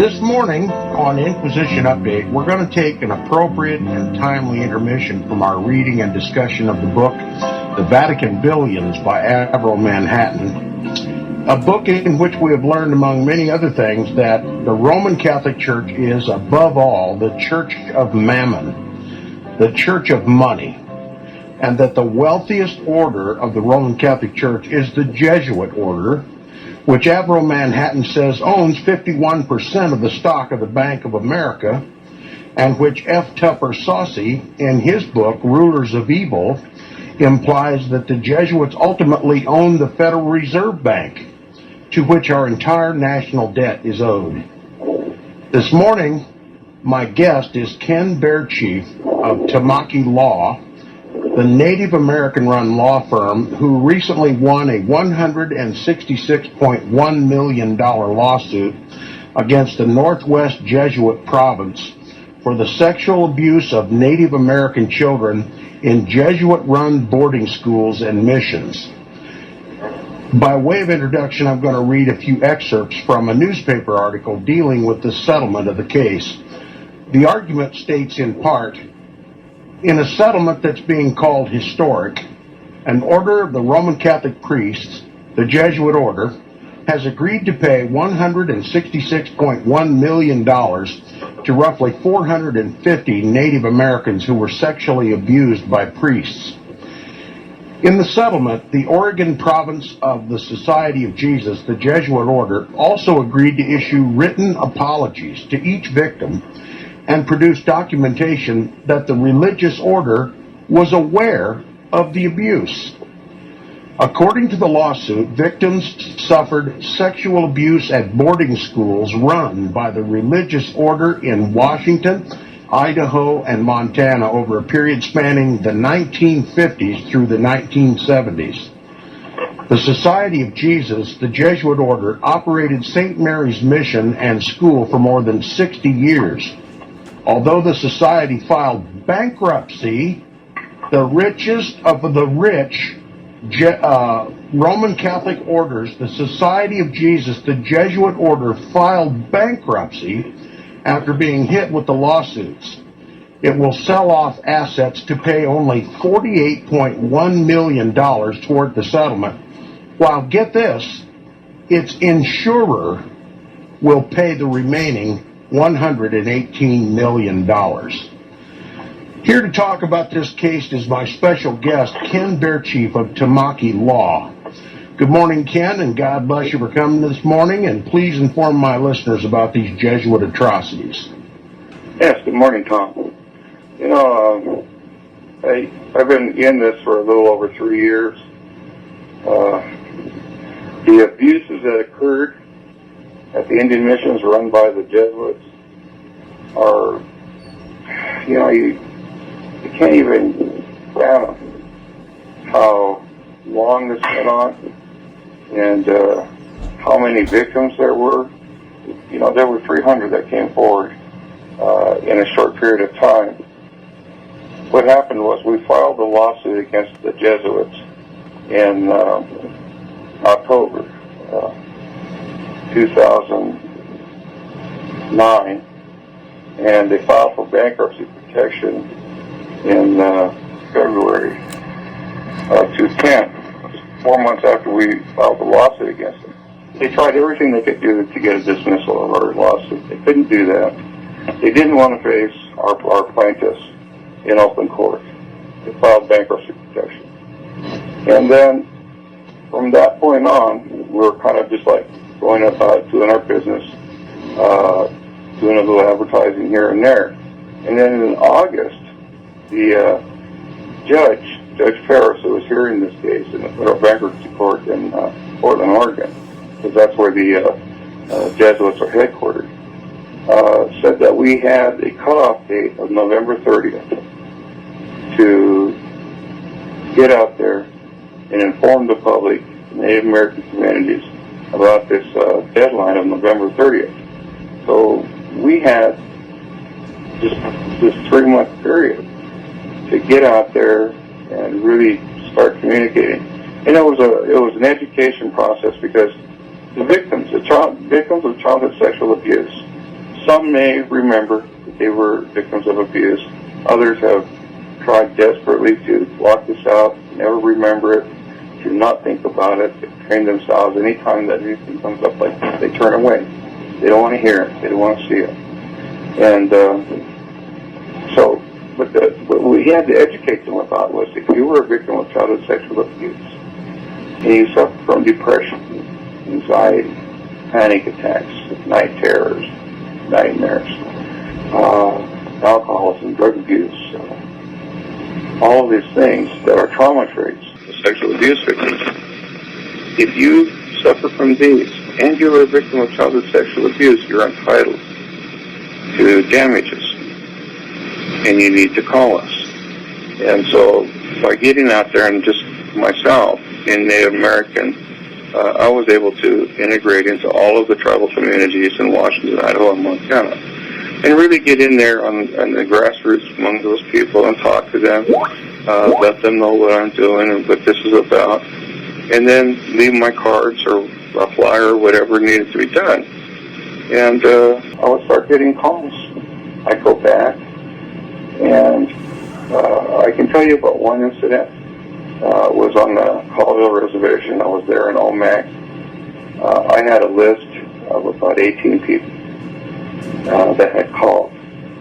This morning on Inquisition Update, we're going to take an appropriate and timely intermission from our reading and discussion of the book, The Vatican Billions by Avril Manhattan, a book in which we have learned, among many other things, that the Roman Catholic Church is, above all, the church of mammon, the church of money, and that the wealthiest order of the Roman Catholic Church is the Jesuit order, which Avril Manhattan says owns 51% of the stock of the Bank of America, and which F. Tupper Saucy, in his book, Rulers of Evil, implies that the Jesuits ultimately own the Federal Reserve Bank, to which our entire national debt is owed. This morning, my guest is Ken Bearchief of Tamaki Law, the Native American-run law firm who recently won a $166.1 million lawsuit against the Northwest Jesuit province for the sexual abuse of Native American children in Jesuit-run boarding schools and missions. By way of introduction, I'm going to read a few excerpts from a newspaper article dealing with the settlement of the case. The argument states in part, in a settlement that's being called historic, an order of the Roman Catholic priests, the Jesuit order, has agreed to pay $166.1 million to roughly 450 Native Americans who were sexually abused by priests. In the settlement, the Oregon province of the Society of Jesus, the Jesuit order, also agreed to issue written apologies to each victim and produce documentation that the religious order was aware of the abuse. According to the lawsuit, victims suffered sexual abuse at boarding schools run by the religious order in Washington, Idaho, and Montana over a period spanning the 1950s through the 1970s. The Society of Jesus, the Jesuit order, operated St. Mary's Mission and School for more than 60 years. Although the society filed bankruptcy, the richest of the rich Roman Catholic orders, the Society of Jesus, the Jesuit order, filed bankruptcy after being hit with the lawsuits. It will sell off assets to pay only $48.1 million toward the settlement, while, get this, its insurer will pay the remaining $118 million. Here to talk about this case is my special guest, Ken Bearchief of Tamaki Law. Good morning, Ken, and God bless you for coming this morning, and please inform my listeners about these Jesuit atrocities. Yes, good morning, Tom. You know, I've been in this for a little over 3 years. The abuses that occurred at the Indian missions run by the Jesuits are, you know, you can't even fathom how long this went on and how many victims there were. You know, there were 300 that came forward in a short period of time. What happened was we filed a lawsuit against the Jesuits in October 2009, and they filed for bankruptcy protection in February 2010, 4 months after we filed the lawsuit against them. They tried everything they could do to get a dismissal of our lawsuit. They couldn't do that. They didn't want to face our plaintiffs in open court. They filed bankruptcy protection. And then from that point on, we were kind of just like going about doing our business. doing a little advertising here and there. And then in August, the Judge Ferris, who was hearing this case in the Federal Bankruptcy Court in Portland, Oregon, because that's where the Jesuits are headquartered, said that we had a cutoff date of November 30th to get out there and inform the public, Native American communities, about this deadline of November 30th. So we had just this 3-month period to get out there and really start communicating. And it was an education process, because the victims of childhood sexual abuse, some may remember that they were victims of abuse. Others have tried desperately to block this out, never remember it, to not think about it, to train themselves. Anytime that anything comes up like that, they turn away. They don't want to hear it. They don't want to see it. And what we had to educate them about was, if you were a victim of childhood sexual abuse and you suffer from depression, anxiety, panic attacks, night terrors, nightmares, alcoholism, drug abuse, all of these things that are trauma traits of sexual abuse victims. If you suffer from these and you're a victim of childhood sexual abuse, you're entitled to damages, and you need to call us. And so by getting out there, and just myself in Native American, I was able to integrate into all of the tribal communities in Washington, Idaho, and Montana, and really get in there on the grassroots among those people and talk to them, let them know what I'm doing and what this is about, and then leave my cards or a flyer or whatever needed to be done. And I would start getting calls. I'd go back, and I can tell you about one incident. It was on the Colville Reservation. I was there in Omak. I had a list of about 18 people that had called.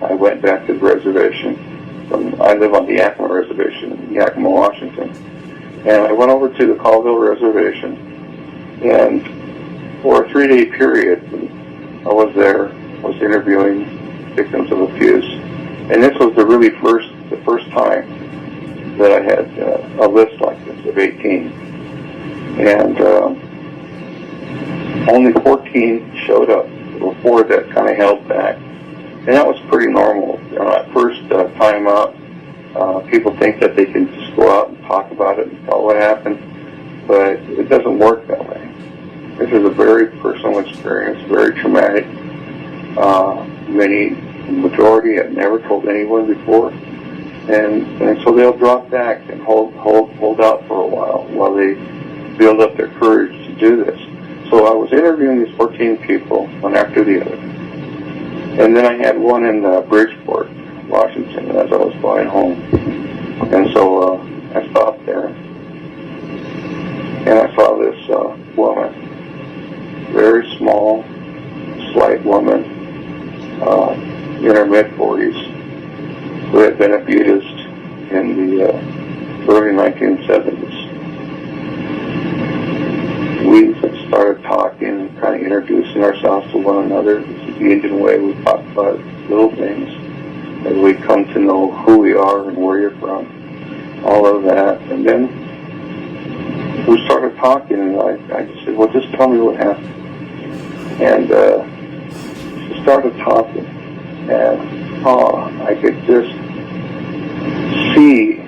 I went back to the reservation. I live on the Yakima Reservation in Yakima, Washington. And I went over to the Colville Reservation, and for a 3-day period, I was there, was interviewing victims of abuse. And this was the first time that I had a list like this of 18. And only 14 showed up. There were 4 that kind of held back. And that was pretty normal. At first time out, people think that they can just go out and talk about it and tell what happened, but it doesn't work that way. This is a very personal experience, very traumatic. The majority have never told anyone before, and so they'll drop back and hold out for a while they build up their courage to do this. So I was interviewing these 14 people, one after the other. And then I had one in Bridgeport, Washington, as I was flying home. And so I stopped there, and I saw this woman, very small, slight woman, in her mid-40s, who had been abused in the early 1970s. We started talking, kind of introducing ourselves to one another. This is the Indian way. We talk about little things as we come to know who we are and where you're from, all of that. And then we started talking, and I just said, well, just tell me what happened. And she started talking, and I could just see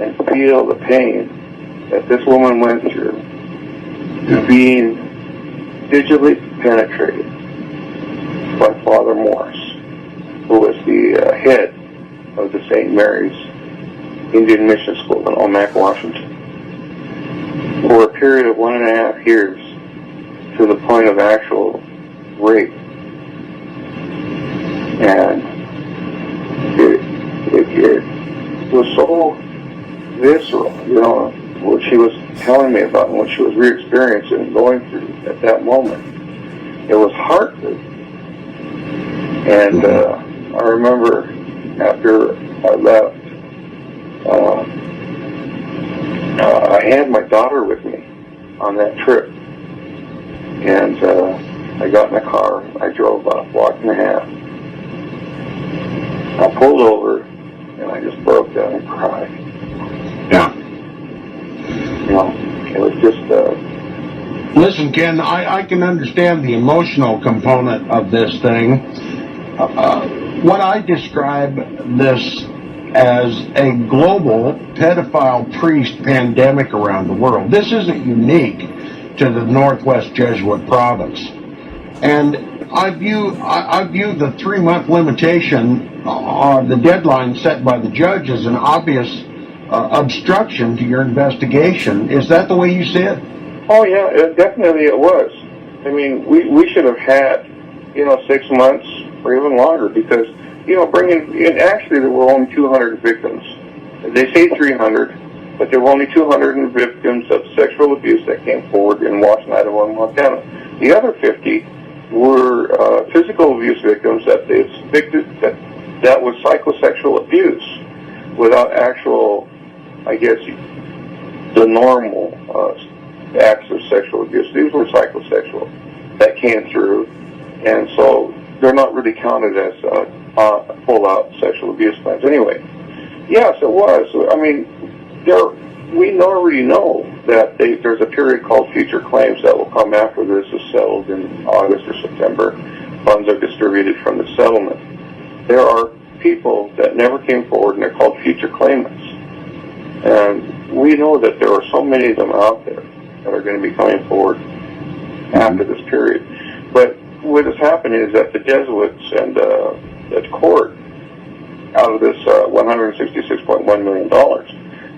and feel the pain that this woman went through, being digitally penetrated by Father Morris, who was the head of the St. Mary's Indian Mission School in Omak, Washington, for a period of 1.5 years, to the point of actual rape. And it was so visceral, what she was telling me about and what she was re-experiencing and going through at that moment. It was heartbreaking. And I remember after I left, I had my daughter with me on that trip. And I got in the car. I drove about a block and a half. I pulled over, and I just broke down and cried. Yeah. You know, it was just... Listen, Ken, I can understand the emotional component of this thing. What I describe this as a global pedophile priest pandemic around the world. This isn't unique to the Northwest Jesuit province. And I view the 3-month limitation on the deadline set by the judge as an obvious obstruction to your investigation. Is that the way you see it? Oh, yeah, definitely it was. I mean, we should have had, 6 months or even longer because, actually there were only 200 victims. They say 300, but there were only 200 victims of sexual abuse that came forward in Washington, Idaho, and Montana. The other 50 were physical abuse victims that that was psychosexual abuse without actual, I guess, the normal acts of sexual abuse. These were psychosexual that came through, and so they're not really counted as full-out sexual abuse claims. Anyway, yes, it was. I mean, we already know that there's a period called future claims that will come after this is settled in August or September. Funds are distributed from the settlement. There are people that never came forward, and they're called future claimants. And we know that there are so many of them out there that are going to be coming forward after this period. But what has happened is that the Jesuits and the court, out of this $166.1 million,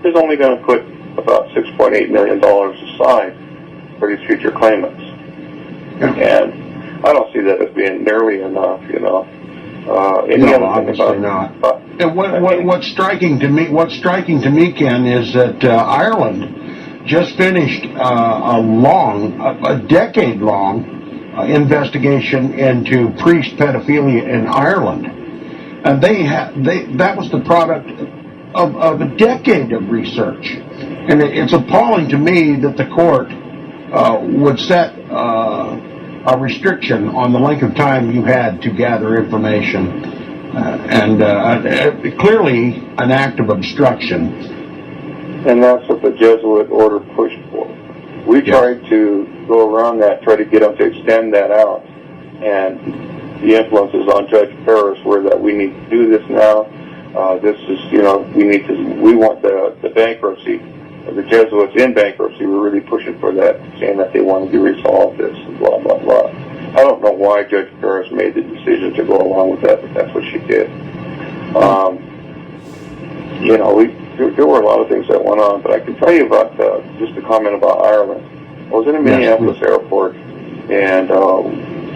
is only going to put about $6.8 million aside for these future claimants. And I don't see that as being nearly enough, No, obviously not. And what's striking to me, Ken, is that Ireland just finished a decade-long investigation into priest pedophilia in Ireland, and that was the product of a decade of research. And it's appalling to me that the court would set a restriction on the length of time you had to gather information, and clearly an act of obstruction. And that's what the Jesuit order pushed for. We tried to go around that, try to get them to extend that out, and the influences on Judge Paris were that we need to do this now. This is, we want the bankruptcy. The Jesuits in bankruptcy were really pushing for that, saying that they wanted to resolve this, and blah, blah, blah. I don't know why Judge Paris made the decision to go along with that, but that's what she did. There were a lot of things that went on, but I can tell you about just a comment about Ireland. I was in a Minneapolis airport and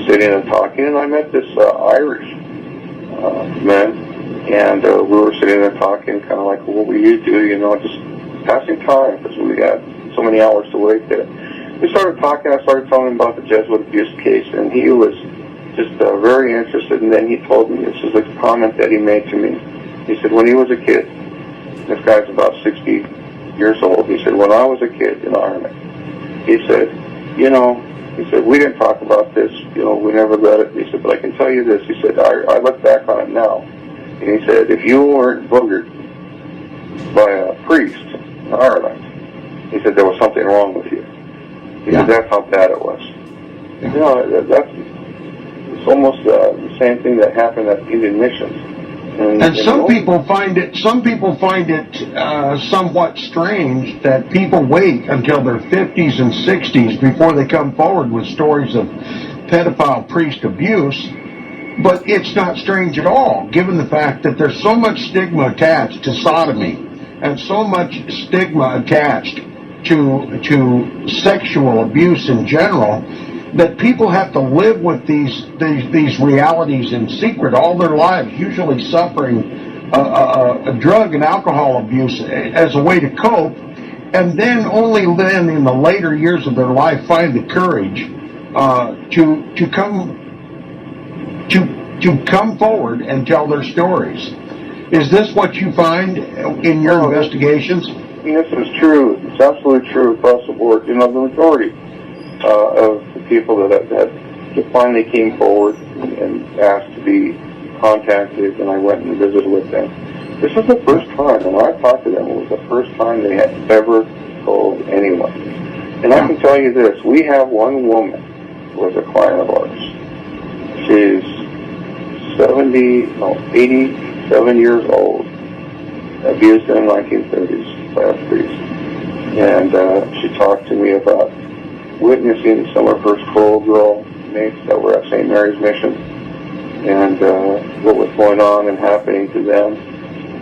sitting and talking, and I met this Irish man, and we were sitting there talking, kind of like, well, what will you do? Just passing time because we had so many hours to wait there. We started talking. I started telling him about the Jesuit abuse case, and he was just very interested. And then he told me, this is a comment that he made to me. He said, when he was a kid, this guy's about 60 years old. He said, when I was a kid in Ireland, he said, we didn't talk about this. We never let it. He said, but I can tell you this. He said, I look back on it now. And he said, if you weren't boogered by a priest in Ireland, he said, there was something wrong with you. He said, that's how bad it was. It's almost the same thing that happened at Indian missions. And some people find it somewhat strange that people wait until their 50s and 60s before they come forward with stories of pedophile priest abuse. But it's not strange at all, given the fact that there's so much stigma attached to sodomy and so much stigma attached to sexual abuse in general, that people have to live with these realities in secret all their lives, usually suffering a drug and alcohol abuse as a way to cope, and then only then in the later years of their life find the courage to come forward and tell their stories. Is this what you find in your investigations? This is true. It's absolutely true across the board. The majority of the people that They finally came forward and asked to be contacted, and I went and visited with them. This was the first time, and when I talked to them, it was the first time they had ever told anyone. And I can tell you this, we have one woman who was a client of ours. She's 87 years old, abused in the 1930s by a priest. And she talked to me about witnessing some of her schoolgirl mates that were at St. Mary's Mission, and what was going on and happening to them.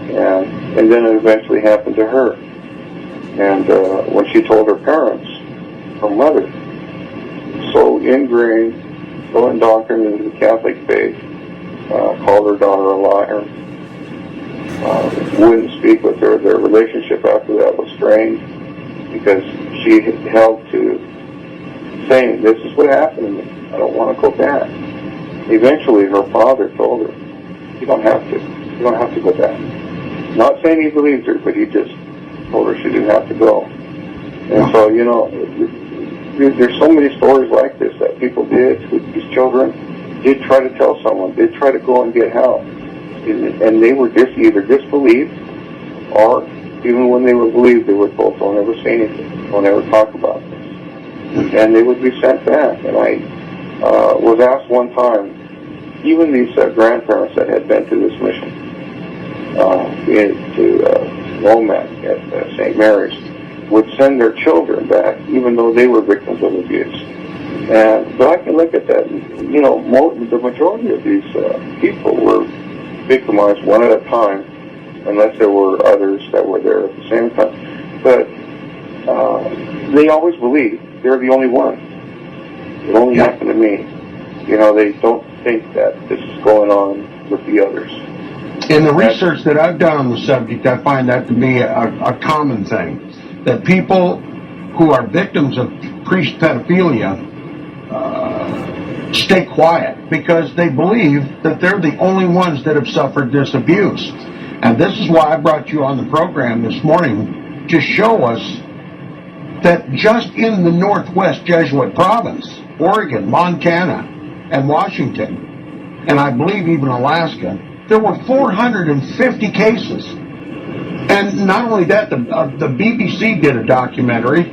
And then it eventually happened to her. And when she told her parents, her mother, so ingrained, so indoctrinated into the Catholic faith, called her daughter a liar, wouldn't speak with her. Their relationship after that was strained because she held to saying, this is what happened to me. I don't want to go back. Eventually, her father told her, you don't have to. You don't have to go back. Not saying he believed her, but he just told her she didn't have to go. And so, you know, there's so many stories like this that people did with these children, did try to tell someone, did try to go and get help. And they were either disbelieved, or even when they were believed, they were told, don't ever say anything, don't ever talk about this. And they would be sent back. And I was asked one time, even these grandparents that had been to this mission, to Womack at St. Mary's, would send their children back, even though they were victims of abuse. But I can look at that, you know, the majority of these people were victimized one at a time, unless there were others that were there at the same time. But they always believe they're the only one. It only happened to me. You know, they don't think that this is going on with the others. In the research that I've done on the subject, I find that to be a common thing, that people who are victims of priest pedophilia stay quiet because they believe that they're the only ones that have suffered this abuse. And this is why I brought you on the program this morning, to show us that just in the Northwest Jesuit province, Oregon, Montana, and Washington, and I believe even Alaska, there were 450 cases. And not only that, the BBC did a documentary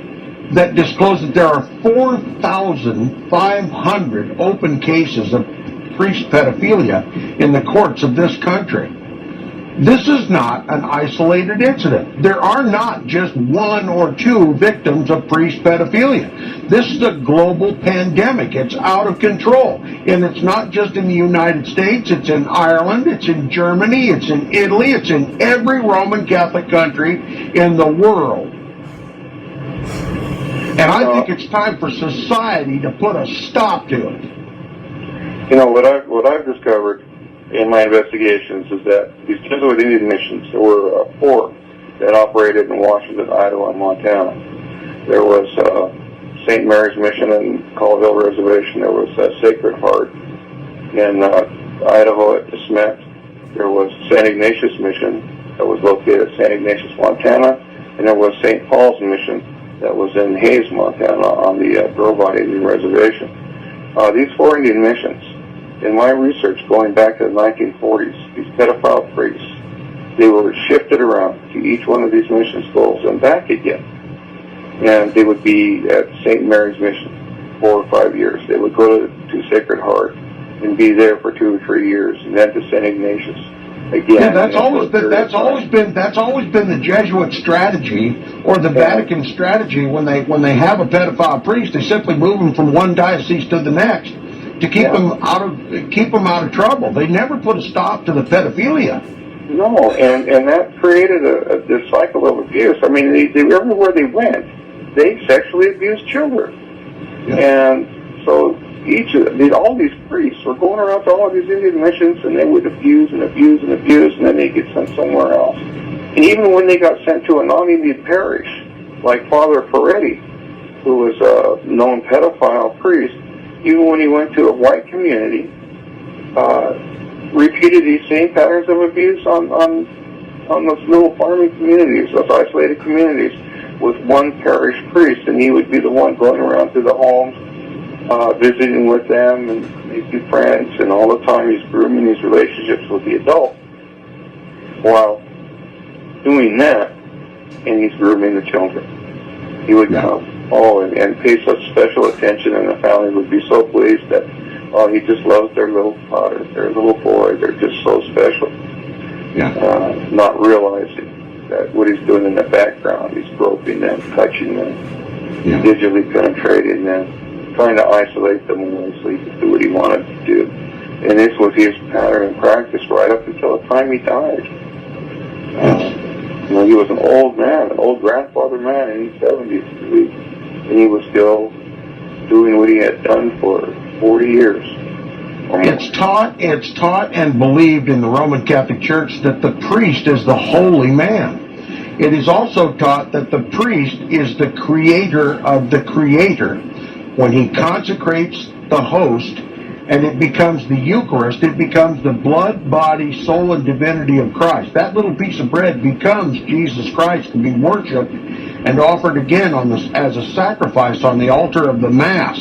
that disclosed that there are 4,500 open cases of priest pedophilia in the courts of this country. This is not an isolated incident. There are not just one or two victims of priest pedophilia. This is a global pandemic. It's out of control. And it's not just in the United States. It's in Ireland. It's in Germany. It's in Italy. It's in every Roman Catholic country in the world. And I think it's time for society to put a stop to it. You know, what I've discovered in my investigations is that these Jesuit Indian missions, there were 4 that operated in Washington, Idaho, and Montana. There was St. Mary's Mission in Colville Reservation. There was Sacred Heart in Idaho at DeSmet. There was St. Ignatius Mission that was located at St. Ignatius, Montana. And there was St. Paul's Mission that was in Hayes, Montana on the Brobot Indian Reservation. These 4 Indian missions, in my research going back to the 1940s, these pedophile priests, they were shifted around to each one of these mission schools and back again. And they would be at St. Mary's Mission 4 or 5 years. They would go to Sacred Heart and be there for 2 or 3 years, and then to St. Ignatius again. Yeah, that's always been the Jesuit strategy, or the Vatican strategy. When they have a pedophile priest, they simply move him from one diocese to the next to keep them out of trouble. They never put a stop to the pedophilia. No, and that created this cycle of abuse. I mean, they everywhere they went, they sexually abused children, and so all these priests were going around to all of these Indian missions, and they would abuse and abuse and abuse, and then they get sent somewhere else. And even when they got sent to a non-Indian parish, like Father Peretti, who was a known pedophile priest, even when he went to a white community, repeated these same patterns of abuse on those little farming communities, those isolated communities, with one parish priest, and he would be the one going around to the homes visiting with them and making friends, and all the time he's grooming these relationships with the adult. While doing that, and he's grooming the children. He would come, and pay such special attention, and the family would be so pleased that, he just loves their little daughter, their little boy. They're just so special. Not realizing that what he's doing in the background, he's groping them, touching them, digitally penetrating them, trying to isolate them when they sleep to do what he wanted to do. And this was his pattern and practice right up until the time he died. He was an old man, an old grandfather man in his 70s, and he was still doing what he had done for 40 years. It's taught and believed in the Roman Catholic Church that the priest is the holy man. It is also taught that the priest is the creator of the creator. When he consecrates the host and it becomes the Eucharist, it becomes the blood, body, soul, and divinity of Christ. That little piece of bread becomes Jesus Christ to be worshipped and offered again as a sacrifice on the altar of the Mass.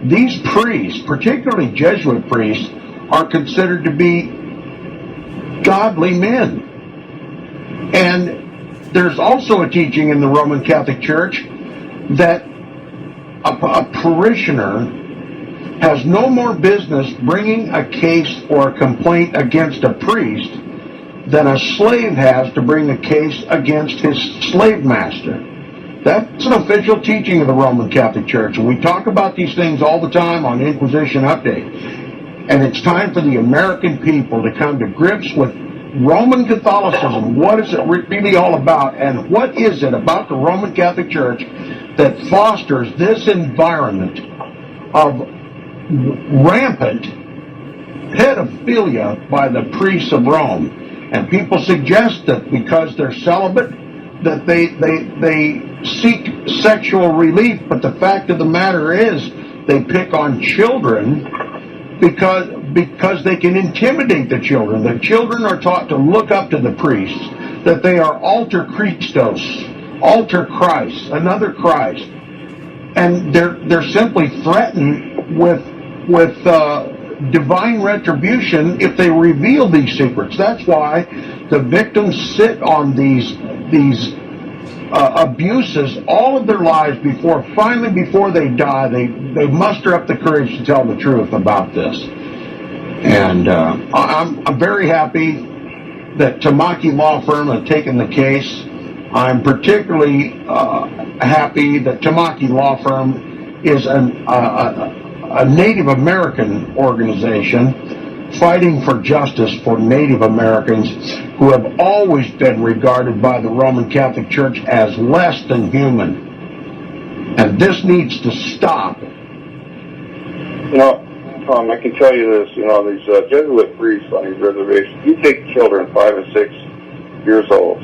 These priests, particularly Jesuit priests, are considered to be godly men. And there's also a teaching in the Roman Catholic Church that a parishioner has no more business bringing a case or a complaint against a priest than a slave has to bring a case against his slave master. That's an official teaching of the Roman Catholic Church, and we talk about these things all the time on Inquisition Update. And it's time for the American people to come to grips with Roman Catholicism. What is it really all about, and what is it about the Roman Catholic Church that fosters this environment of rampant pedophilia by the priests of Rome? And people suggest that because they're celibate, that they seek sexual relief, but the fact of the matter is they pick on children because they can intimidate the children. The children are taught to look up to the priests, that they are alter Christos, alter Christ, another Christ, and they're simply threatened with divine retribution if they reveal these secrets. That's why the victims sit on these abuses all of their lives before they die, they muster up the courage to tell the truth about this. And I'm very happy that Tamaki Law Firm has taken the case. I'm particularly happy that Tamaki Law Firm is a Native American organization fighting for justice for Native Americans who have always been regarded by the Roman Catholic Church as less than human. And this needs to stop. Tom, I can tell you this, these Jesuit priests on these reservations, you take children 5 and 6 years old,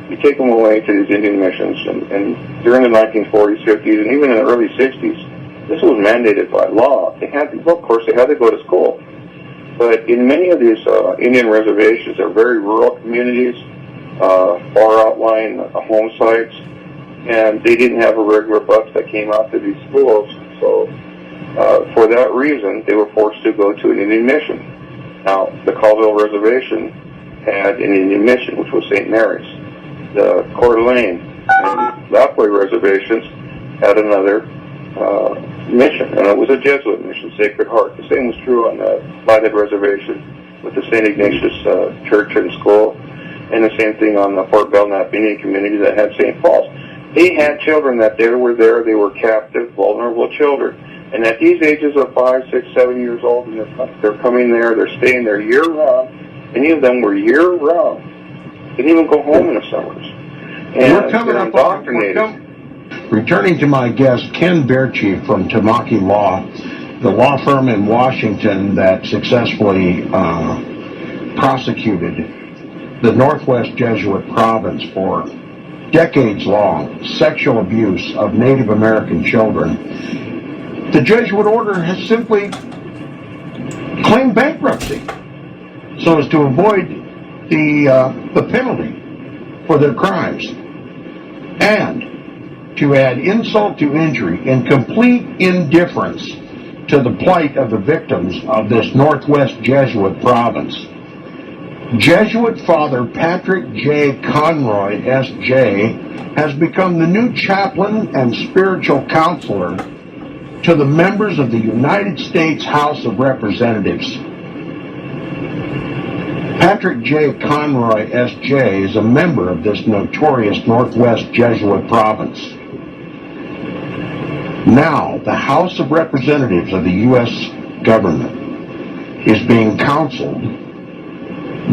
you take them away to these Indian missions, and during the 1940s, 50s, and even in the early 60s, this was mandated by law. Of course, they had to go to school. But in many of these Indian reservations, they're very rural communities, far outlying home sites, and they didn't have a regular bus that came out to these schools. So for that reason, they were forced to go to an Indian mission. Now, the Colville Reservation had an Indian mission, which was St. Mary's. The Coeur d'Alene and Lapwai reservations had another mission, and it was a Jesuit mission, Sacred Heart. The same was true on the Flathead Reservation with the St. Ignatius Church and School, and the same thing on the Fort Belknap Indian community that had St. Paul's. They had children that they were captive, vulnerable children. And at these ages of 5, 6, 7 years old, and they're coming there, they're staying there year-round. Many of them were year-round. They didn't even go home in the summers. And we're coming up on... Returning to my guest, Ken Bearchief from Tamaki Law, the law firm in Washington that successfully prosecuted the Northwest Jesuit province for decades-long sexual abuse of Native American children. The Jesuit order has simply claimed bankruptcy so as to avoid the penalty for their crimes. And to add insult to injury, in complete indifference to the plight of the victims of this Northwest Jesuit province. Jesuit Father Patrick J. Conroy, S.J., has become the new chaplain and spiritual counselor to the members of the United States House of Representatives. Patrick J. Conroy, S.J., is a member of this notorious Northwest Jesuit province. Now, the House of Representatives of the U.S. government is being counseled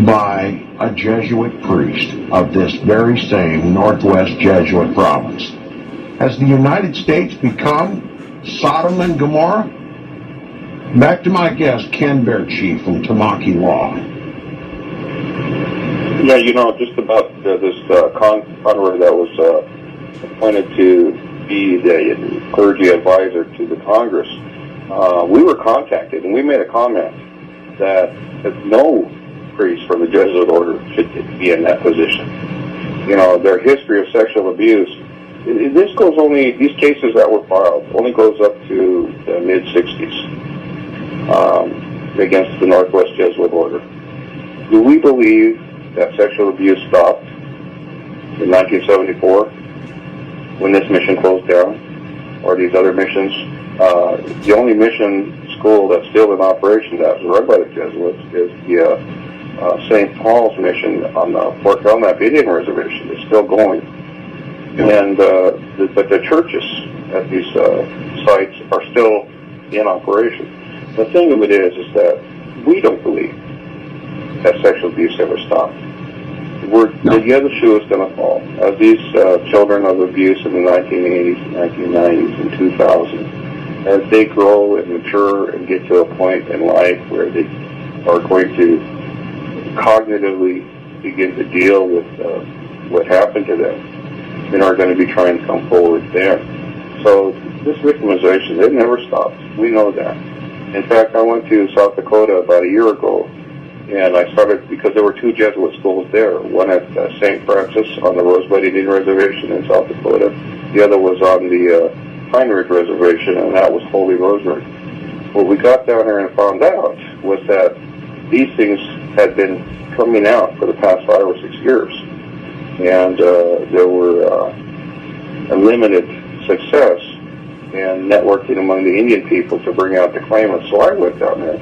by a Jesuit priest of this very same Northwest Jesuit province. Has the United States become Sodom and Gomorrah? Back to my guest, Ken Bearchief from Tamaki Law. Yeah, just about this Conroy that was appointed to be the clergy advisor to the Congress. We were contacted, and we made a comment that no priest from the Jesuit order should be in that position. Their history of sexual abuse, these cases that were filed only goes up to the mid-60s against the Northwest Jesuit order. Do we believe that sexual abuse stopped in 1974 when this mission closed down, or these other missions? The only mission school that's still in operation that's run by the Jesuits is the St. Paul's mission on the Fort Belknap Indian Reservation. Is still going. And but the churches at these sites are still in operation. The thing of it is that we don't believe that sexual abuse ever stopped. The other shoe is going to fall. As these children of abuse in the 1980s, 1990s, and 2000s, as they grow and mature and get to a point in life where they are going to cognitively begin to deal with what happened to them, and are going to be trying to come forward there. So this victimization, it never stops. We know that. In fact, I went to South Dakota about a year ago, and I started, because there were two Jesuit schools there, one at St. Francis on the Rosebud Indian Reservation in South Dakota. The other was on the Pine Ridge Reservation, and that was Holy Rosary. What we got down there and found out was that these things had been coming out for the past 5 or 6 years, and there were a limited success in networking among the Indian people to bring out the claimants. So I went down there,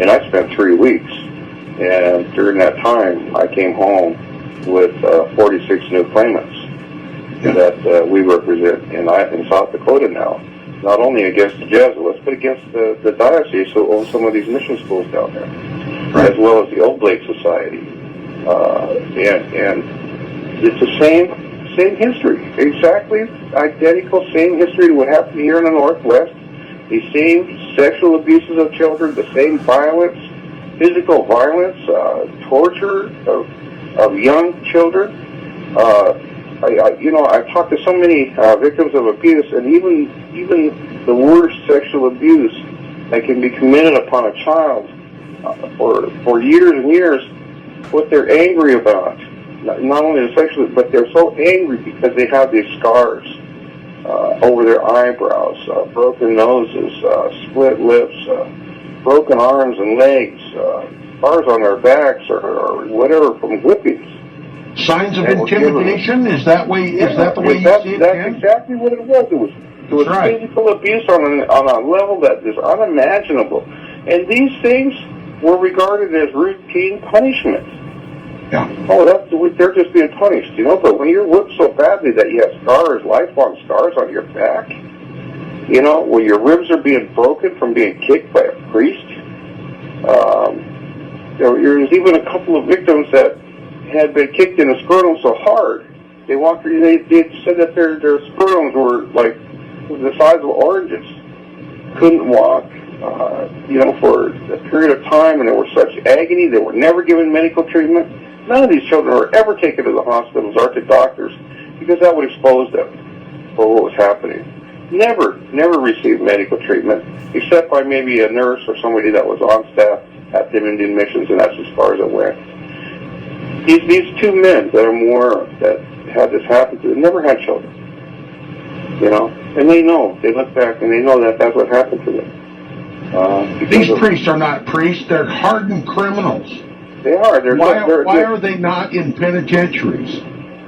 and I spent 3 weeks. And during that time, I came home with 46 new claimants that we represent in South Dakota now, not only against the Jesuits, but against the diocese who own some of these mission schools down there, right, as well as the Oblate Society. And it's the same history, exactly identical, same history to what happened here in the Northwest, the same sexual abuses of children, the same violence, physical violence, torture of young children. I've talked to so many victims of abuse, and even the worst sexual abuse that can be committed upon a child for years and years, what they're angry about, not only the sexual, but they're so angry because they have these scars over their eyebrows, broken noses, split lips, broken arms and legs, scars on their backs, or whatever from whippings. Signs of intimidation? Is that the way you see it? That's exactly what it was. It was right. Physical abuse on a level that is unimaginable, and these things were regarded as routine punishment. Yeah. Oh, they're just being punished, But when you're whipped so badly that you have scars, lifelong scars on your back, when your ribs are being broken from being kicked by a priest. There's even a couple of victims that had been kicked in the scrotum so hard, they said that their scrotums were like the size of oranges. Couldn't walk, for a period of time, and there was such agony. They were never given medical treatment. None of these children were ever taken to the hospitals or to doctors, because that would expose them for what was happening. Never received medical treatment, except by maybe a nurse or somebody that was on staff at the Indian missions, and that's as far as it went. These two men that I'm aware of that had this happen to them never had children, and they know. They look back and they know that that's what happened to them. These priests are not priests; they're hardened criminals. They are. Why are they not in penitentiaries?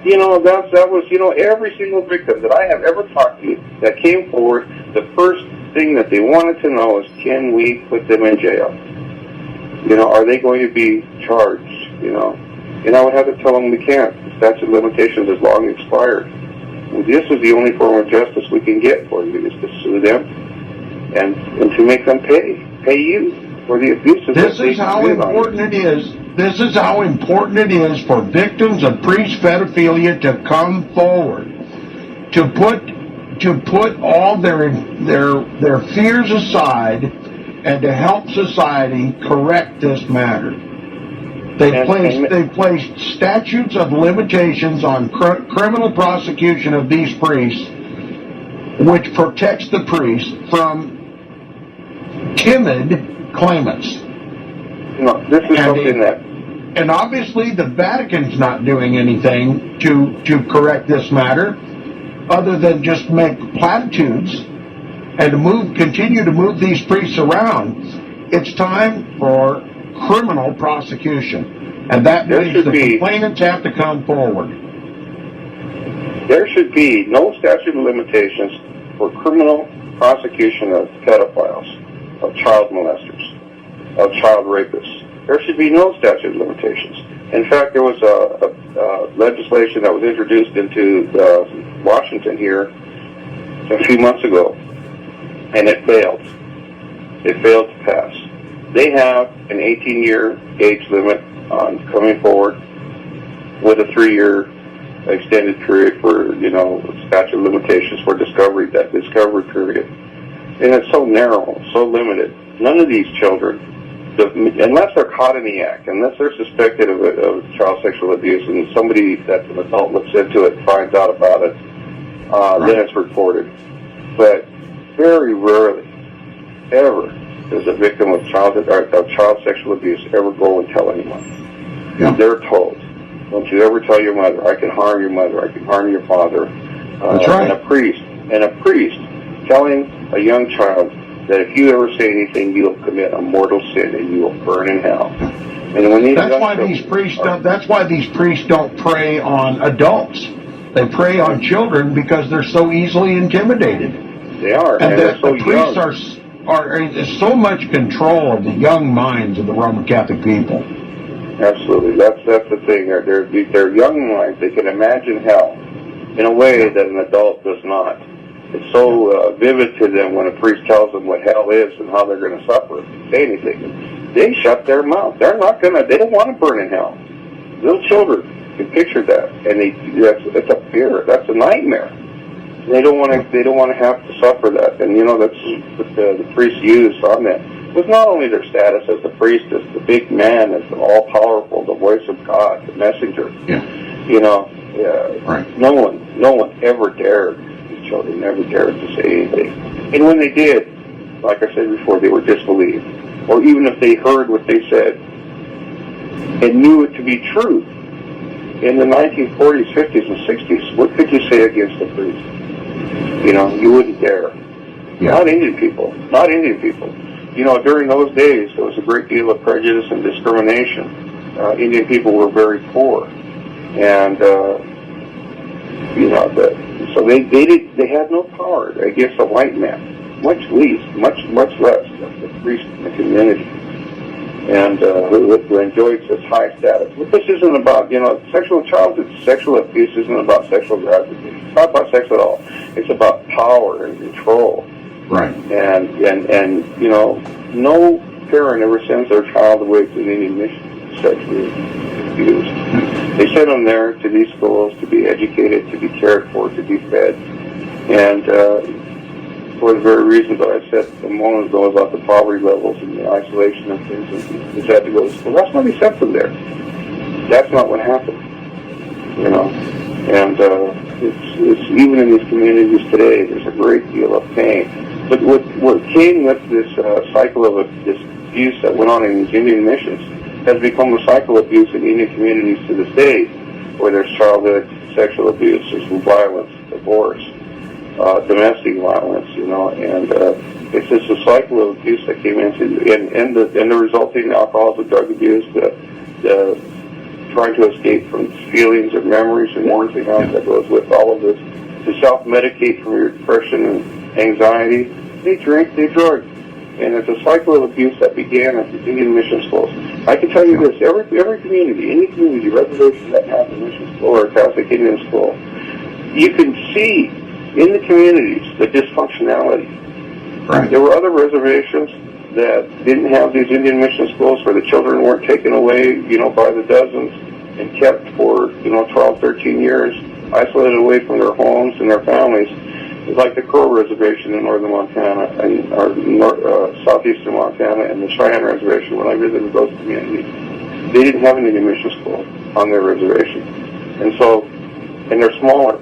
You know, that was, you know, every single victim that I have ever talked to that came forward, the first thing that they wanted to know is, can we put them in jail? You know, are they going to be charged? You know, and I would have to tell them we can't. The statute of limitations is long expired. And this is the only form of justice we can get for you, is to sue them and to make them pay you for the abuses. This is how important it is. This is how important it is for victims of priest pedophilia to come forward, to put all their fears aside, and to help society correct this matter. They've placed statutes of limitations on criminal prosecution of these priests, which protects the priests from timid claimants. No, this is something that... And obviously the Vatican's not doing anything to correct this matter, other than just make platitudes and continue to move these priests around. It's time for criminal prosecution. And that means the complainants have to come forward. There should be no statute of limitations for criminal prosecution of pedophiles, of child molesters, of child rapists. There should be no statute of limitations. In fact, there was a legislation that was introduced into Washington here a few months ago, and it failed. It failed to pass. They have an 18-year age limit on coming forward with a 3-year extended period for, you know, statute of limitations for discovery, that discovery period. And it's so narrow, so limited. None of these children, unless they're caught in the act, unless they're suspected of child sexual abuse and somebody that's an adult looks into it, finds out about it, then it's reported. But very rarely, ever, does a victim of child sexual abuse ever go and tell anyone. Yeah. They're told, don't you ever tell your mother. I can harm your mother. I can harm your father. That's right. And a priest telling a young child that if you ever say anything, you'll commit a mortal sin and you will burn in hell. And when that's why these priests don't prey on adults. They prey on children because they're so easily intimidated. They are, and the priests are so much control of the young minds of the Roman Catholic people. Absolutely, that's the thing. They're young minds. They can imagine hell in a way that an adult does not. It's so vivid to them when a priest tells them what hell is and how they're going to suffer. Say anything, they shut their mouth. They're not going to. They don't want to burn in hell. Little children can picture that, and it's a fear. That's a nightmare. They don't want to. They don't want to have to suffer that. And you know that's what the priests used on that. It was not only their status as the priest, as the big man, as the all-powerful, the voice of God, the messenger. Yeah. You know, no one ever dared. These children never dared to say anything. And when they did, like I said before, they were disbelieved. Or even if they heard what they said and knew it to be true, in the 1940s, 50s, and 60s, what could you say against the priest? You know, you wouldn't dare. Yeah. Not Indian people. Not Indian people. You know, during those days, there was a great deal of prejudice and discrimination. Indian people were very poor, and you know, so they had no power against a white man, much less the priest in the community, and who enjoyed such high status. But this isn't about, you know, sexual abuse isn't about sexual gratification. It's not about sex at all. It's about power and control. Right. And you know, no parent ever sends their child away to an Indian mission sexually abused. They send them there to these schools to be educated, to be cared for, to be fed. And for the very reasons that I said a moment ago about the poverty levels and the isolation of things, and they had to go to school. That's why they sent them there. That's not what happened. You know. And it's even in these communities today, there's a great deal of pain. But what came with this cycle of this abuse that went on in these Indian missions has become a cycle of abuse in Indian communities to this day, where there's childhood sexual abuse, there's violence, divorce, domestic violence, you know, and it's just a cycle of abuse that came into, and the resulting alcoholism, drug abuse, the trying to escape from feelings and memories and everything else that goes with all of this, to self-medicate from your depression and anxiety. They drink, they drug. And it's a cycle of abuse that began at the Indian mission schools. I can tell you this, every community, any community, reservation that has a mission school or a Catholic Indian school, you can see in the communities the dysfunctionality. Right. There were other reservations that didn't have these Indian mission schools where the children weren't taken away, by the dozens and kept for, 12, 13 years, isolated away from their homes and their families. It's like the Crow Reservation in northern Montana and southeastern Montana and the Cheyenne Reservation. When I visited those communities, they didn't have an Indian mission school on their reservation, and they're smaller,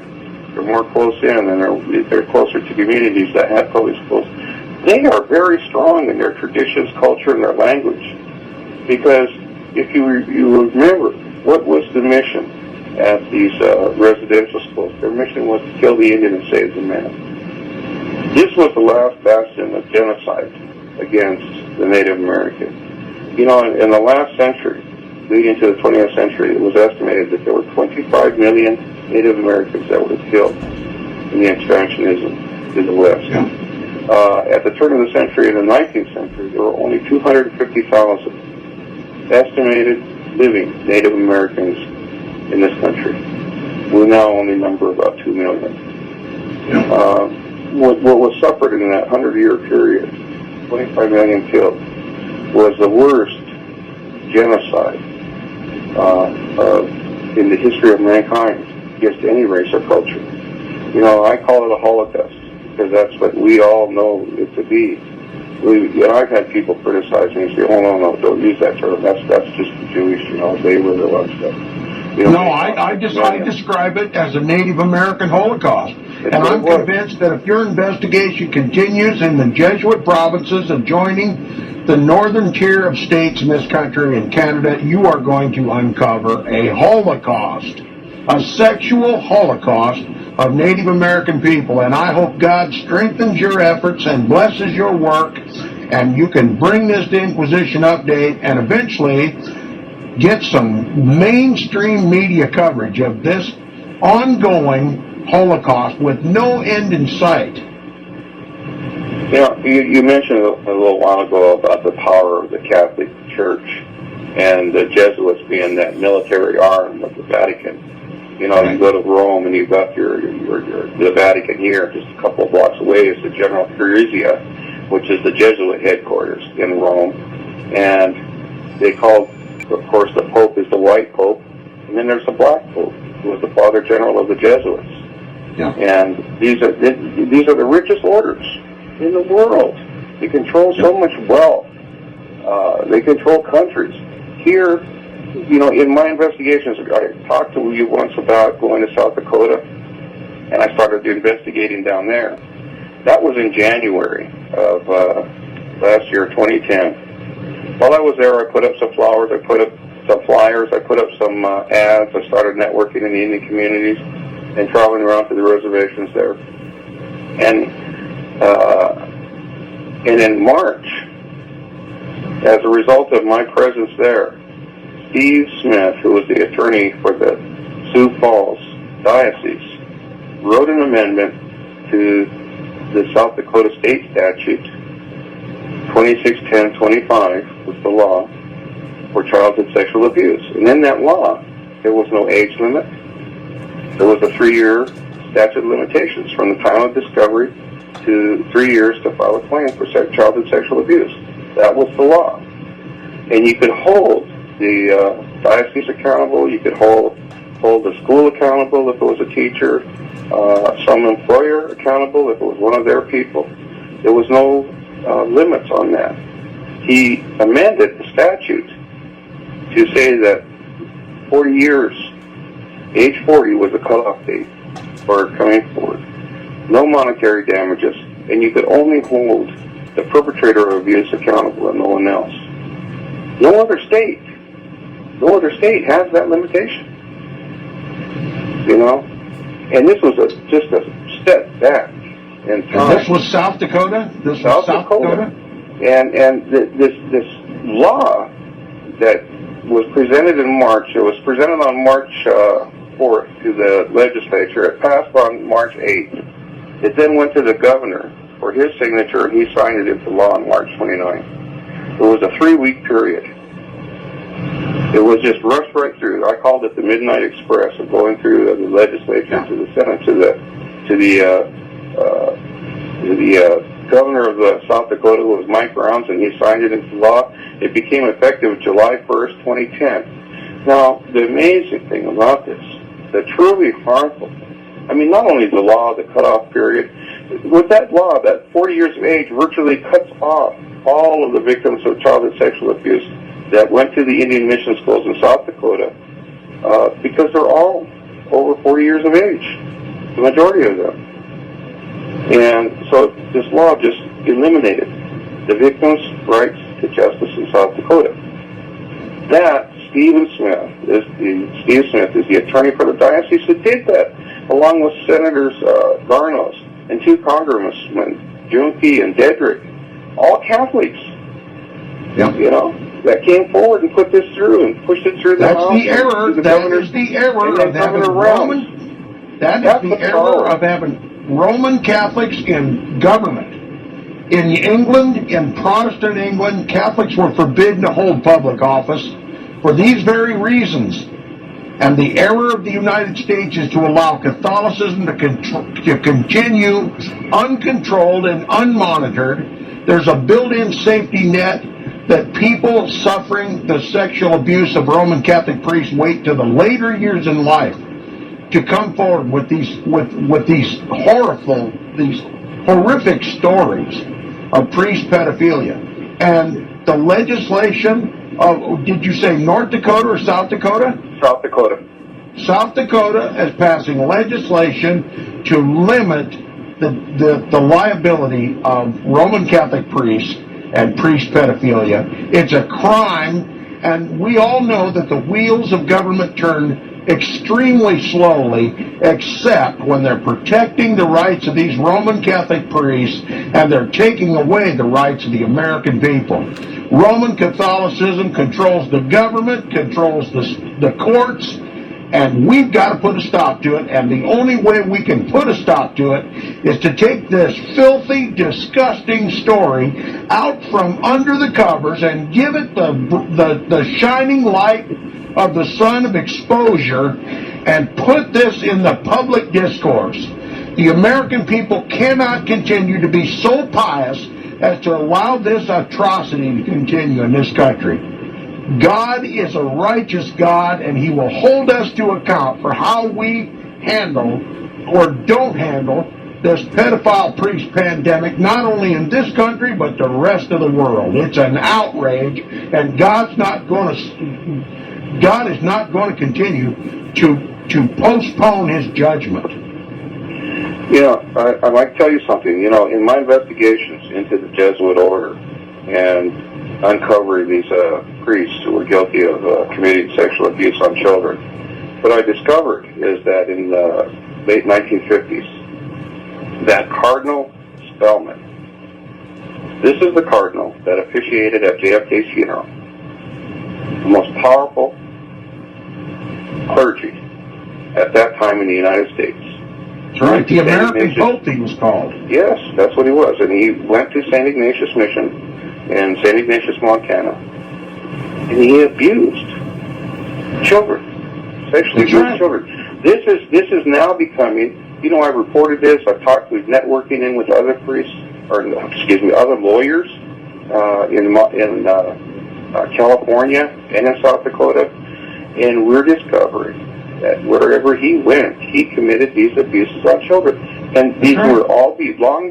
they're more close in, and they're closer to communities that have public schools. They are very strong in their traditions, culture, and their language, because if you remember, what was the mission at these residential schools? Their mission was to kill the Indian and save the man. This was the last bastion of genocide against the Native American. In the last century, leading to the 20th century, it was estimated that there were 25 million Native Americans that were killed in the expansionism to the West. Yeah. At the turn of the century, in the 19th century, there were only 250,000 estimated living Native Americans in this country. We now only number about 2 million. Yeah. What was suffered in that 100-year period, 25 million killed, was the worst genocide in the history of mankind against any race or culture. I call it a Holocaust because that's what we all know it to be. I've had people criticize me and say, "Oh no, don't use that term. That's just the Jewish. They were the ones that." I describe it as a Native American Holocaust. And I'm convinced that if your investigation continues in the Jesuit provinces adjoining the northern tier of states in this country and Canada, you are going to uncover a Holocaust, a sexual Holocaust of Native American people. And I hope God strengthens your efforts and blesses your work, and you can bring this to Inquisition Update and eventually get some mainstream media coverage of this ongoing Holocaust with no end in sight. You mentioned a little while ago about the power of the Catholic Church and the Jesuits being that military arm of the Vatican. Right. You go to Rome and you've got the Vatican here. Just a couple of blocks away is the General Curia, which is the Jesuit headquarters in Rome. And they called, of course, the Pope is the white Pope, and then there's the black Pope, who was the Father General of the Jesuits. Yeah. And these are the richest orders in the world. They control so much wealth. They control countries. Here, in my investigations, I talked to you once about going to South Dakota, and I started investigating down there. That was in January of last year, 2010. While I was there, I put up some flowers, I put up some flyers, I put up some ads, I started networking in the Indian communities and traveling around to the reservations there. And in March, as a result of my presence there, Steve Smith, who was the attorney for the Sioux Falls Diocese, wrote an amendment to the South Dakota State Statute 261025 was the law for childhood sexual abuse. And in that law, there was no age limit. There was a 3-year statute of limitations from the time of discovery to 3 years to file a claim for childhood sexual abuse. That was the law. And you could hold the diocese accountable. You could hold the school accountable if it was a teacher, some employer accountable if it was one of their people. There was no limits on that. He amended the statute to say that 40 years, age 40 was the cutoff date for coming forward. No monetary damages, and you could only hold the perpetrator of abuse accountable and no one else. No other state has that limitation. And this was just a step back in time. And this was South Dakota? This was South Dakota? And this law that was presented in March, it was presented on March 4th to the legislature. It passed on March 8th. It then went to the governor for his signature, and he signed it into law on March 29th. It was a 3-week period. It was just rushed right through. I called it the Midnight Express of going through the legislature to the Senate to the governor of South Dakota was Mike Rounds, and he signed it into law. It became effective July 1st, 2010. Now, the amazing thing about this, the truly harmful, I mean, not only the law, the cutoff period, with that law, that 40 years of age virtually cuts off all of the victims of childhood sexual abuse that went to the Indian Mission schools in South Dakota because they're all over 40 years of age, the majority of them. And so this law just eliminated the victims' rights to justice in South Dakota. That Steve Smith is the attorney for the diocese who did that, along with Senators Garnos and 2 congressmen, Junke and Dedrick, all Catholics. Yep. You know, that came forward and put this through and pushed it through the That's House. the error. That is the error of having Roman. That is the error of having Roman Catholics in government. In England, in Protestant England, Catholics were forbidden to hold public office for these very reasons. And the error of the United States is to allow Catholicism to continue uncontrolled and unmonitored. There's a built-in safety net that people suffering the sexual abuse of Roman Catholic priests wait to the later years in life to come forward with these horrific stories of priest pedophilia. And the legislation of, did you say North Dakota or South Dakota? South Dakota. South Dakota is passing legislation to limit the liability of Roman Catholic priests and priest pedophilia. It's a crime, and we all know that the wheels of government turn extremely slowly, except when they're protecting the rights of these Roman Catholic priests and they're taking away the rights of the American people. Roman Catholicism controls the government, controls the courts, and we've got to put a stop to it, and the only way we can put a stop to it is to take this filthy, disgusting story out from under the covers and give it the shining light of the sun of exposure and put this in the public discourse. The American people cannot continue to be so pious as to allow this atrocity to continue in this country. God is a righteous God, and He will hold us to account for how we handle or don't handle this pedophile priest pandemic, not only in this country, but the rest of the world. It's an outrage, and God is not going to continue to postpone His judgment. You know, I might tell you something. You know, in my investigations into the Jesuit order and uncovering these priests who were guilty of committing sexual abuse on children, what I discovered is that in the late 1950s, that Cardinal Spellman, this is the cardinal that officiated at JFK's funeral, the most powerful clergy at that time in the United States. That's right, the American Pope he was called. Yes, that's what he was. And he went to St. Ignatius Mission in St. Ignatius, Montana, and he abused children, sexually abused children. This is now becoming, you know, I reported this, I've talked with networking in with other priests, other lawyers in California and in South Dakota, and we're discovering that wherever he went, he committed these abuses on children. And these were all long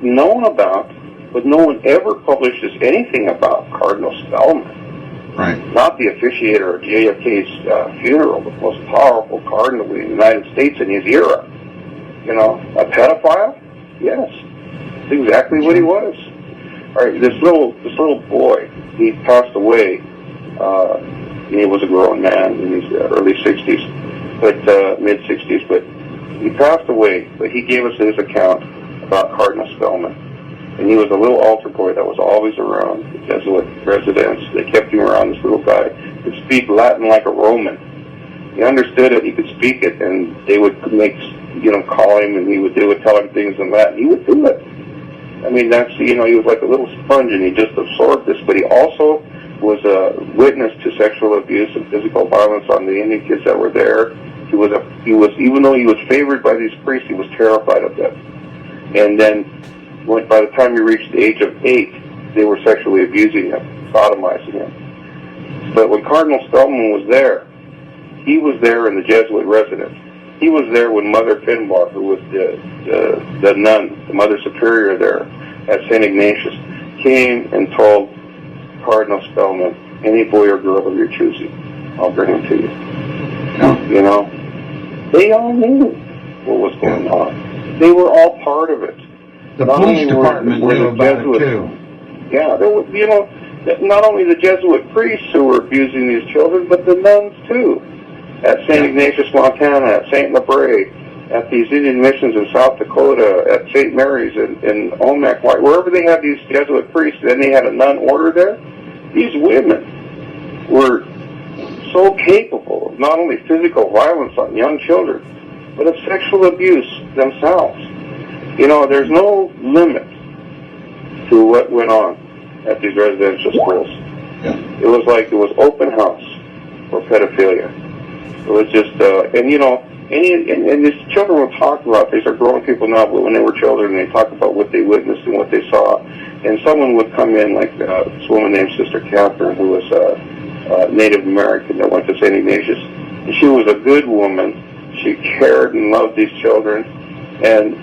known about, but no one ever publishes anything about Cardinal Spellman. Right. Not the officiator of JFK's funeral, the most powerful cardinal in the United States in his era. You know, a pedophile? Yes. That's exactly what he was. All right, this little boy, he passed away. He was a grown man in his early 60s, but mid 60s. But he passed away. But he gave us his account Cardinal Spellman. And he was a little altar boy that was always around the Jesuit residence. They kept him around, this little guy. He could speak Latin like a Roman. He understood it, he could speak it, and they would call him, and they would tell him things in Latin. He would do it. I mean, he was like a little sponge, and he just absorbed this, but he also was a witness to sexual abuse and physical violence on the Indian kids that were there. He was, even though he was favored by these priests, he was terrified of them. And then, by the time he reached the age of 8, they were sexually abusing him, sodomizing him. But when Cardinal Spellman was there, he was there in the Jesuit residence. He was there when Mother Finbar, who was the nun, the Mother Superior there at St. Ignatius, came and told Cardinal Spellman, any boy or girl of your choosing, I'll bring him to you. You know, they all knew what was going on. They were all part of it. The police department knew about it too. Yeah, there were, not only the Jesuit priests who were abusing these children, but the nuns too. At St. Ignatius, Montana, at St. Labray, at these Indian missions in South Dakota, at St. Mary's in Omak, wherever they had these Jesuit priests, then they had a nun order there. These women were so capable of not only physical violence on young children, but of sexual abuse themselves. There's no limit to what went on at these residential schools. Yeah. It was like it was open house for pedophilia. It was just, and these children will talk about, these are grown people now, but when they were children, they talk about what they witnessed and what they saw. And someone would come in, like this woman named Sister Catherine, who was Native American that went to St. Ignatius. And she was a good woman. She cared and loved these children. And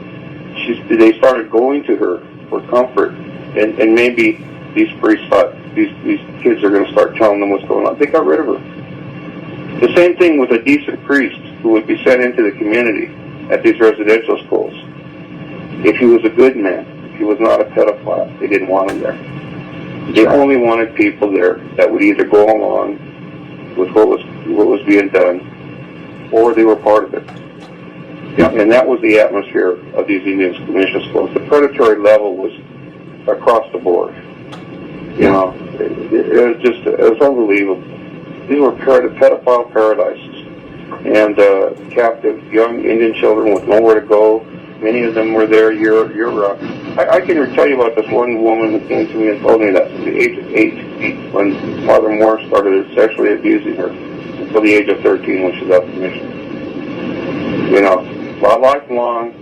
they started going to her for comfort. And maybe these priests thought these kids are going to start telling them what's going on. They got rid of her. The same thing with a decent priest who would be sent into the community at these residential schools. If he was a good man, if he was not a pedophile, they didn't want him there. They only wanted people there that would either go along with what was being done, or they were part of it. Yeah. And that was the atmosphere of these Indian mission schools. The predatory level was across the board. It was unbelievable. These were pedophile paradises, and captive young Indian children with nowhere to go. Many of them were there year round. I can tell you about this one woman who came to me and told me that at the age of 8, when Father Moore started sexually abusing her, until the age of 13 when she left the mission. Lifelong,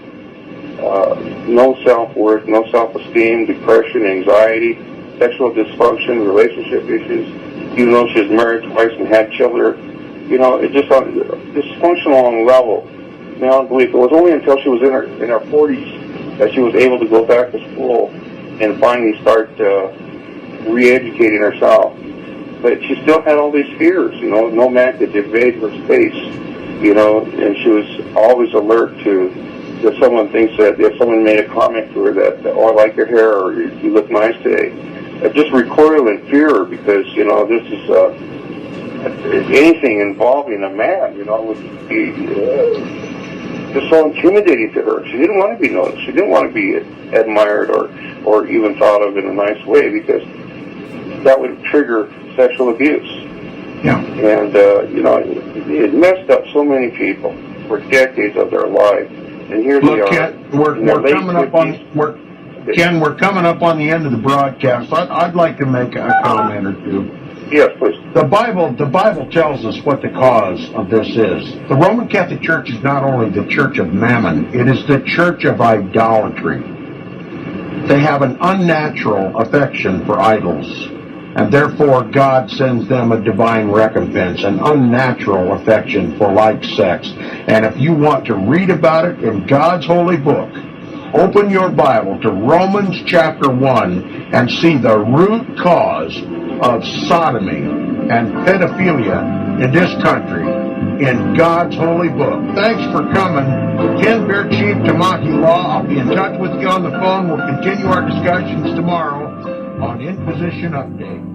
no self-worth, no self-esteem, depression, anxiety, sexual dysfunction, relationship issues. Even though she was married twice and had children, it just on dysfunctional level. Beyond belief. It was only until she was in her 40s that she was able to go back to school and finally start re-educating herself. But she still had all these fears. No man could invade her space. And she was always alert to if someone thinks that if someone made a comment to her that I like your hair or you look nice today. Just recoil in fear because, this is anything involving a man, would be just so intimidating to her. She didn't want to be noticed. She didn't want to be admired or even thought of in a nice way because that would trigger sexual abuse. Yeah. And, it messed up so many people for decades of their life. And here they are. Ken, we're coming up on... Ken, we're coming up on the end of the broadcast. I'd like to make a comment or two. Yes, please. The Bible tells us what the cause of this is. The Roman Catholic Church is not only the church of mammon, it is the church of idolatry. They have an unnatural affection for idols, and therefore God sends them a divine recompense, an unnatural affection for like sex. And if you want to read about it in God's holy book, open your Bible to Romans chapter 1 and see the root cause of sodomy and pedophilia in this country in God's holy book. Thanks for coming. Ken Bear Chief, Tamaki Law. I'll be in touch with you on the phone. We'll continue our discussions tomorrow on Inquisition Update.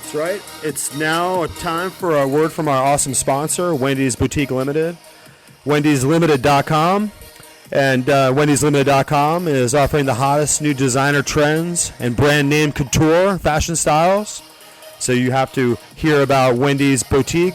That's right. It's now time for a word from our awesome sponsor, Wendy's Boutique Limited. Wendy'sLimited.com. And Wendy'sLimited.com is offering the hottest new designer trends and brand name couture fashion styles. So you have to hear about Wendy's Boutique.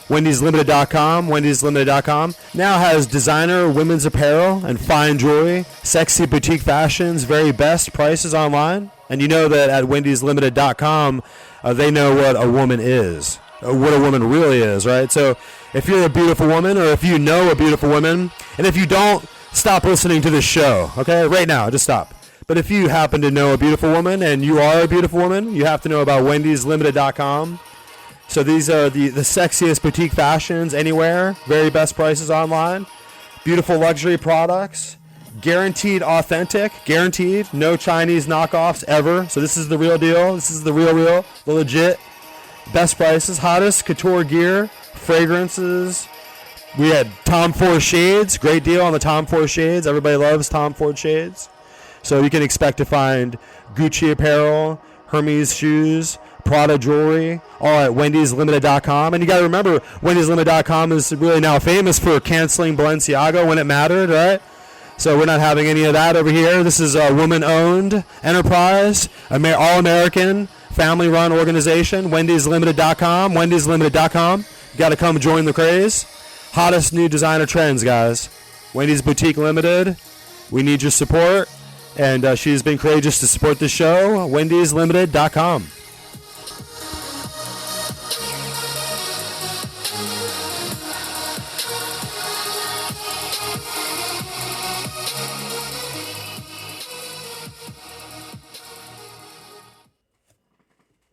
Wendy'sLimited.com. Wendy'sLimited.com now has designer women's apparel and fine jewelry, sexy boutique fashions, very best prices online. And you know that at Wendy'sLimited.com, they know what a woman is, what a woman really is, right? So if you're a beautiful woman, or if you know a beautiful woman, and if you don't, stop listening to this show, okay? Right now, just stop. But if you happen to know a beautiful woman, and you are a beautiful woman, you have to know about Wendy'sLimited.com. So these are the sexiest boutique fashions anywhere, very best prices online, beautiful luxury products, guaranteed authentic, guaranteed, no Chinese knockoffs ever. So this is the real deal. This is the real, the legit, best prices, hottest couture gear, fragrances. We had Tom Ford shades, great deal on the Tom Ford shades. Everybody loves Tom Ford shades. So you can expect to find Gucci apparel, Hermes shoes, Prada jewelry, all at Wendy'sLimited.com. And you got to remember, Wendy'sLimited.com is really now famous for canceling Balenciaga when it mattered, right? So we're not having any of that over here. This is a woman-owned enterprise, all-American, family-run organization. Wendy'sLimited.com. Wendy'sLimited.com. You got to come join the craze. Hottest new designer trends, guys. Wendy's Boutique Limited. We need your support. And she's been courageous to support the show. Wendy'sLimited.com.